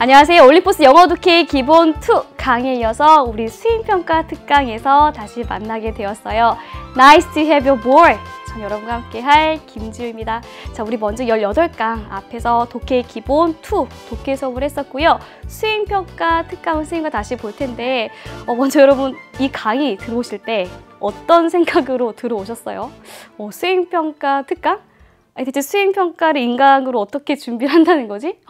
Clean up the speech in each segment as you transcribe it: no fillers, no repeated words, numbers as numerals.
안녕하세요. 올림포스 영어 독해 기본 2 강의에 이어서 우리 수행평가 특강에서 다시 만나게 되었어요. Nice to have you aboard. 전 여러분과 함께 할 김지우입니다. 자, 우리 먼저 18강 앞에서 독해 기본 2 독해 수업을 했었고요. 수행평가 특강 선생님과 다시 볼 텐데 먼저 여러분 이 강의 들어오실 때 어떤 생각으로 들어오셨어요? 수행평가 특강? 아니, 대체 수행평가를 인강으로 어떻게 준비를 한다는 거지?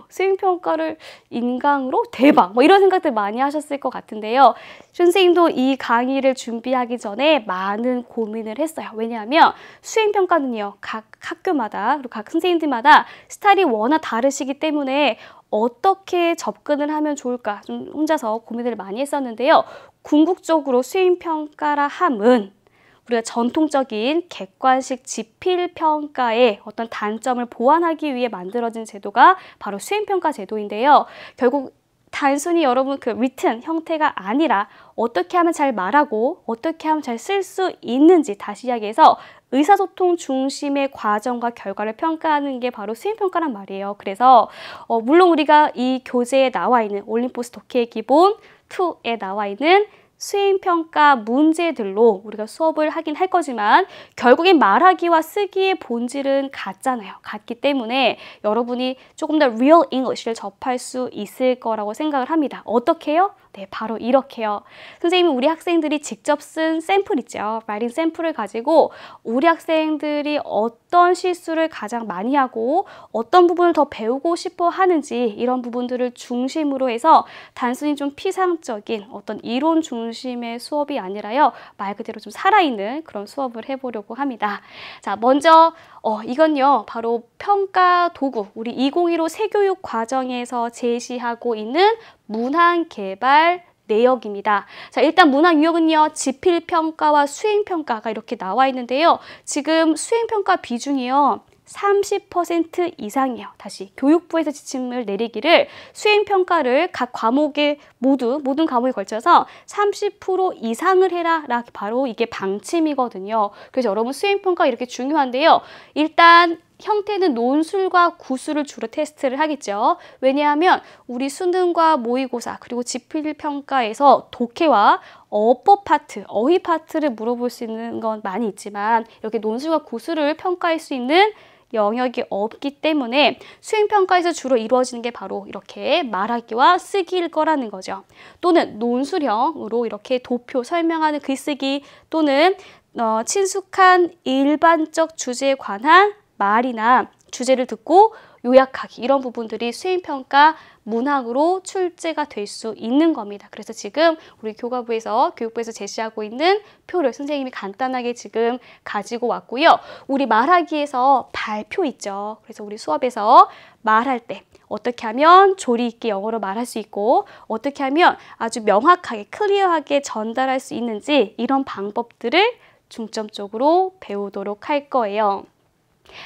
수행평가를 인강으로? 대박! 이런 생각들 많이 하셨을 것 같은데요. 선생님도 이 강의를 준비하기 전에 많은 고민을 했어요. 왜냐하면 수행평가는요, 각 학교마다 그리고 각 선생님들마다 스타일이 워낙 다르시기 때문에 어떻게 접근을 하면 좋을까 좀 혼자서 고민을 많이 했었는데요. 궁극적으로 수행평가라 함은 우리가 전통적인 객관식 지필평가의 어떤 단점을 보완하기 위해 만들어진 제도가 바로 수행평가 제도인데요. 결국 단순히 여러분 그 written 형태가 아니라 어떻게 하면 잘 말하고 어떻게 하면 잘 쓸 수 있는지 다시 이야기해서 의사소통 중심의 과정과 결과를 평가하는 게 바로 수행평가란 말이에요. 그래서 물론 우리가 이 교재에 나와 있는 올림포스 독해 기본 2에 나와 있는 수행평가 문제들로 우리가 수업을 하긴 할 거지만 결국엔 말하기와 쓰기의 본질은 같잖아요. 같기 때문에 여러분이 조금 더 real English를 접할 수 있을 거라고 생각을 합니다. 어떻게 해요? 네, 바로 이렇게요. 선생님이 우리 학생들이 직접 쓴 샘플 있죠. 라이팅 샘플을 가지고 우리 학생들이 어떤 실수를 가장 많이 하고 어떤 부분을 더 배우고 싶어 하는지 이런 부분들을 중심으로 해서 단순히 좀 피상적인 어떤 이론 중심의 수업이 아니라요. 말 그대로 좀 살아있는 그런 수업을 해보려고 합니다. 자, 먼저 이건요. 바로 평가 도구, 우리 2015 새교육 과정에서 제시하고 있는 문항 개발 내역입니다. 자, 일단 문항 유형은요. 지필평가와 수행평가가 이렇게 나와 있는데요. 지금 수행평가 비중이요. 30% 이상이에요. 다시 교육부에서 지침을 내리기를 수행평가를 각 과목에 모든 과목에 걸쳐서 30% 이상을 해라. 바로 이게 방침이거든요. 그래서 여러분 수행평가 이렇게 중요한데요. 일단 형태는 논술과 구술을 주로 테스트를 하겠죠. 왜냐하면 우리 수능과 모의고사 그리고 지필평가에서 독해와 어법 파트, 어휘 파트를 물어볼 수 있는 건 많이 있지만 이렇게 논술과 구술을 평가할 수 있는 영역이 없기 때문에 수행평가에서 주로 이루어지는 게 바로 이렇게 말하기와 쓰기일 거라는 거죠. 또는 논술형으로 이렇게 도표 설명하는 글쓰기 또는 친숙한 일반적 주제에 관한 말이나 주제를 듣고 요약하기 이런 부분들이 수행평가 문항으로 출제가 될 수 있는 겁니다. 그래서 지금 우리 교육부에서 제시하고 있는 표를 선생님이 간단하게 지금 가지고 왔고요. 우리 말하기에서 발표 있죠. 그래서 우리 수업에서 말할 때 어떻게 하면 조리 있게 영어로 말할 수 있고 어떻게 하면 아주 명확하게 클리어하게 전달할 수 있는지 이런 방법들을 중점적으로 배우도록 할 거예요.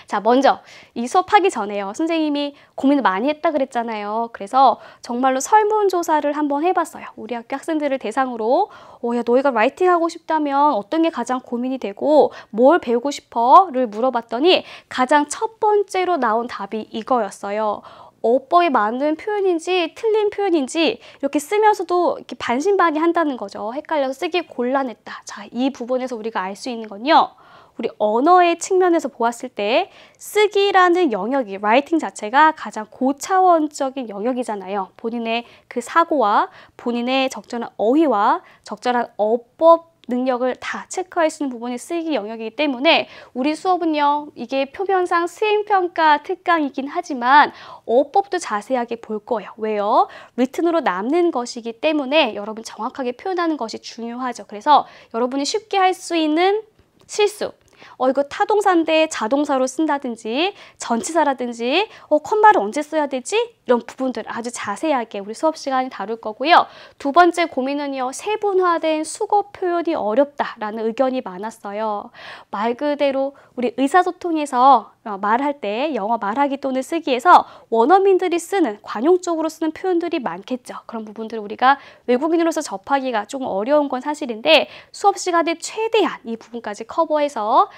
자, 먼저 이 수업하기 전에요. 선생님이 고민을 많이 했다 그랬잖아요. 그래서 정말로 설문조사를 한번 해봤어요. 우리 학교 학생들을 대상으로 야, 너희가 라이팅 하고 싶다면 어떤 게 가장 고민이 되고 뭘 배우고 싶어? 를 물어봤더니 가장 첫 번째로 나온 답이 이거였어요. 어법에 맞는 표현인지 틀린 표현인지 이렇게 쓰면서도 이렇게 반신반의한다는 거죠. 헷갈려서 쓰기 곤란했다. 자, 이 부분에서 우리가 알 수 있는 건요. 우리 언어의 측면에서 보았을 때 쓰기라는 영역이, 라이팅 자체가 가장 고차원적인 영역이잖아요. 본인의 그 사고와 본인의 적절한 어휘와 적절한 어법 능력을 다 체크할 수 있는 부분이 쓰기 영역이기 때문에 우리 수업은요. 이게 표면상 수행평가 특강이긴 하지만 어법도 자세하게 볼 거예요. 왜요? 리튼으로 남는 것이기 때문에 여러분 정확하게 표현하는 것이 중요하죠. 그래서 여러분이 쉽게 할 수 있는 실수 이거 타동사인데 자동사로 쓴다든지 전치사라든지 컴마를 언제 써야 되지? 이런 부분들 아주 자세하게 우리 수업 시간에 다룰 거고요. 두 번째 고민은요. 세분화된 수거 표현이 어렵다라는 의견이 많았어요. 말 그대로 우리 의사소통에서 말할 때 영어 말하기 또는 쓰기에서 원어민들이 쓰는 관용적으로 쓰는 표현들이 많겠죠. 그런 부분들을 우리가 외국인으로서 접하기가 조금 어려운 건 사실인데 수업 시간에 최대한 이 부분까지 커버해서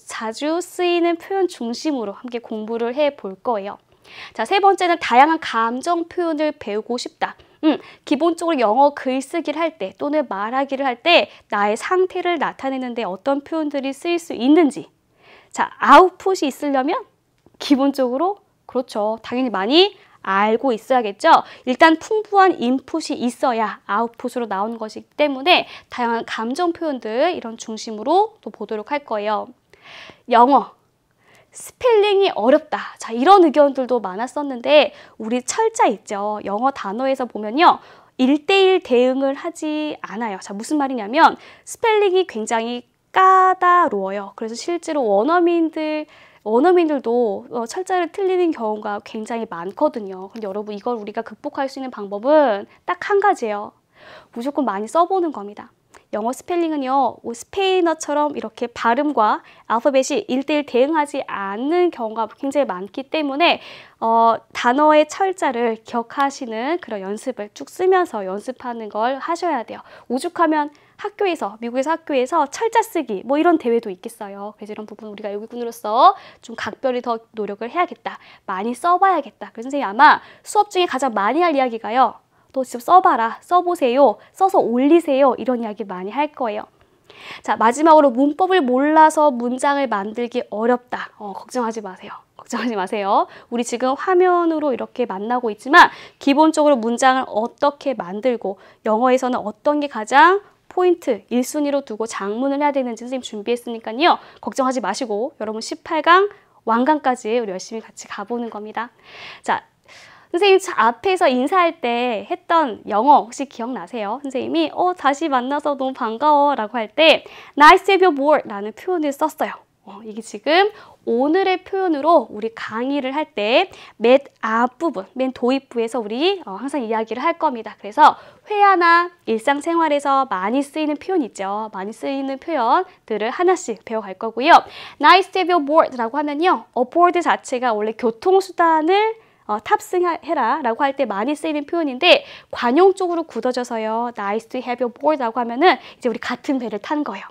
자주 쓰이는 표현 중심으로 함께 공부를 해 볼 거예요. 자, 세 번째는 다양한 감정 표현을 배우고 싶다. 기본적으로 영어 글쓰기를 할 때 또는 말하기를 할 때 나의 상태를 나타내는데 어떤 표현들이 쓰일 수 있는지. 자, 아웃풋이 있으려면 기본적으로 그렇죠. 당연히 많이 알고 있어야겠죠. 일단 풍부한 인풋이 있어야 아웃풋으로 나오는 것이기 때문에 다양한 감정 표현들 이런 중심으로 또 보도록 할 거예요. 영어 스펠링이 어렵다. 자, 이런 의견들도 많았었는데 우리 철자 있죠. 영어 단어에서 보면요. 1대1 대응을 하지 않아요. 자, 무슨 말이냐면 스펠링이 굉장히 까다로워요. 그래서 실제로 원어민들도 철자를 틀리는 경우가 굉장히 많거든요. 근데 여러분 이걸 우리가 극복할 수 있는 방법은 딱 한 가지예요. 무조건 많이 써보는 겁니다. 영어 스펠링은요, 스페인어처럼 이렇게 발음과 알파벳이 1대1 대응하지 않는 경우가 굉장히 많기 때문에 단어의 철자를 기억하시는 그런 연습을 쭉 쓰면서 연습하는 걸 하셔야 돼요. 오죽하면 미국에서 학교에서 철자 쓰기 뭐 이런 대회도 있겠어요. 그래서 이런 부분 우리가 외국인으로서 좀 각별히 더 노력을 해야겠다. 많이 써봐야겠다. 그래서 선생님이 아마 수업 중에 가장 많이 할 이야기가요. 또 직접 써봐라, 써보세요, 써서 올리세요 이런 이야기 많이 할 거예요. 자, 마지막으로 문법을 몰라서 문장을 만들기 어렵다. 걱정하지 마세요. 걱정하지 마세요. 우리 지금 화면으로 이렇게 만나고 있지만 기본적으로 문장을 어떻게 만들고 영어에서는 어떤 게 가장 포인트 1순위로 두고 장문을 해야 되는지 선생님 준비했으니까요. 걱정하지 마시고 여러분 18강 완강까지 우리 열심히 같이 가보는 겁니다. 자, 선생님 앞에서 인사할 때 했던 영어 혹시 기억나세요? 선생님이 다시 만나서 너무 반가워 라고 할 때 Nice to have you more 라는 표현을 썼어요. 이게 지금 오늘의 표현으로 우리 강의를 할 때 맨 앞부분, 맨 도입부에서 우리 항상 이야기를 할 겁니다. 그래서 회화나 일상생활에서 많이 쓰이는 표현 있죠. 많이 쓰이는 표현들을 하나씩 배워갈 거고요. Nice to have you aboard 라고 하면요. aboard 자체가 원래 교통수단을 탑승해라 라고 할 때 많이 쓰이는 표현인데 관용적으로 굳어져서요. Nice to have you aboard 라고 하면은 이제 우리 같은 배를 탄 거예요.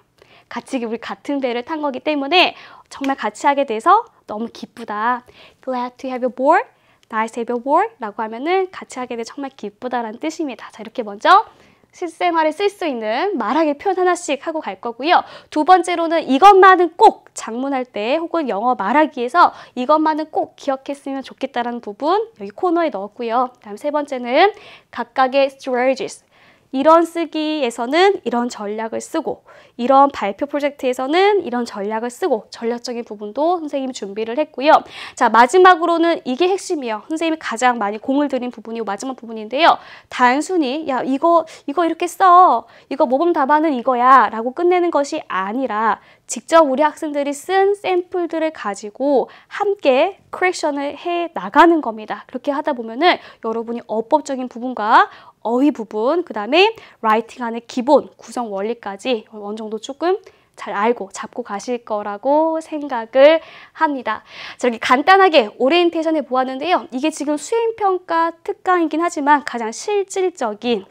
우리 같은 배를 탄 거기 때문에 정말 같이 하게 돼서 너무 기쁘다. Glad to have you aboard, nice to have you aboard 라고 하면은 같이 하게 돼 정말 기쁘다라는 뜻입니다. 자, 이렇게 먼저 실생활에 쓸 수 있는 말하기 표현 하나씩 하고 갈 거고요. 두 번째로는 이것만은 꼭 장문할 때 혹은 영어 말하기에서 이것만은 꼭 기억했으면 좋겠다라는 부분 여기 코너에 넣었고요. 다음 세 번째는 각각의 strategies. 이런 쓰기에서는 이런 전략을 쓰고 이런 발표 프로젝트에서는 이런 전략을 쓰고 전략적인 부분도 선생님이 준비를 했고요. 자, 마지막으로는 이게 핵심이에요. 선생님이 가장 많이 공을 들인 부분이 마지막 부분인데요. 단순히 야 이거 이렇게 써. 이거 모범 답안은 이거야 라고 끝내는 것이 아니라 직접 우리 학생들이 쓴 샘플들을 가지고 함께 커렉션을 해 나가는 겁니다. 그렇게 하다 보면은 여러분이 어법적인 부분과 어휘 부분, 그 다음에 라이팅하는 기본 구성 원리까지 어느 정도 조금 잘 알고 잡고 가실 거라고 생각을 합니다. 자, 이렇게 간단하게 오리엔테이션 해보았는데요. 이게 지금 수행평가 특강이긴 하지만 가장 실질적인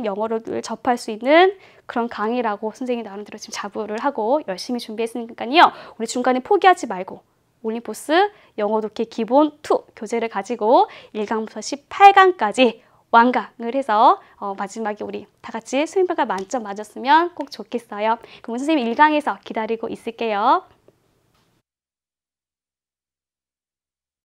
영어를 접할 수 있는 그런 강의라고 선생님이 나름대로 지금 자부를 하고 열심히 준비했으니까요. 우리 중간에 포기하지 말고 올림포스 영어 독해 기본 2 교재를 가지고 1강부터 18강까지 완강을 해서 마지막에 우리 다 같이 수행평가 만점 맞았으면 꼭 좋겠어요. 그럼 선생님 1강에서 기다리고 있을게요.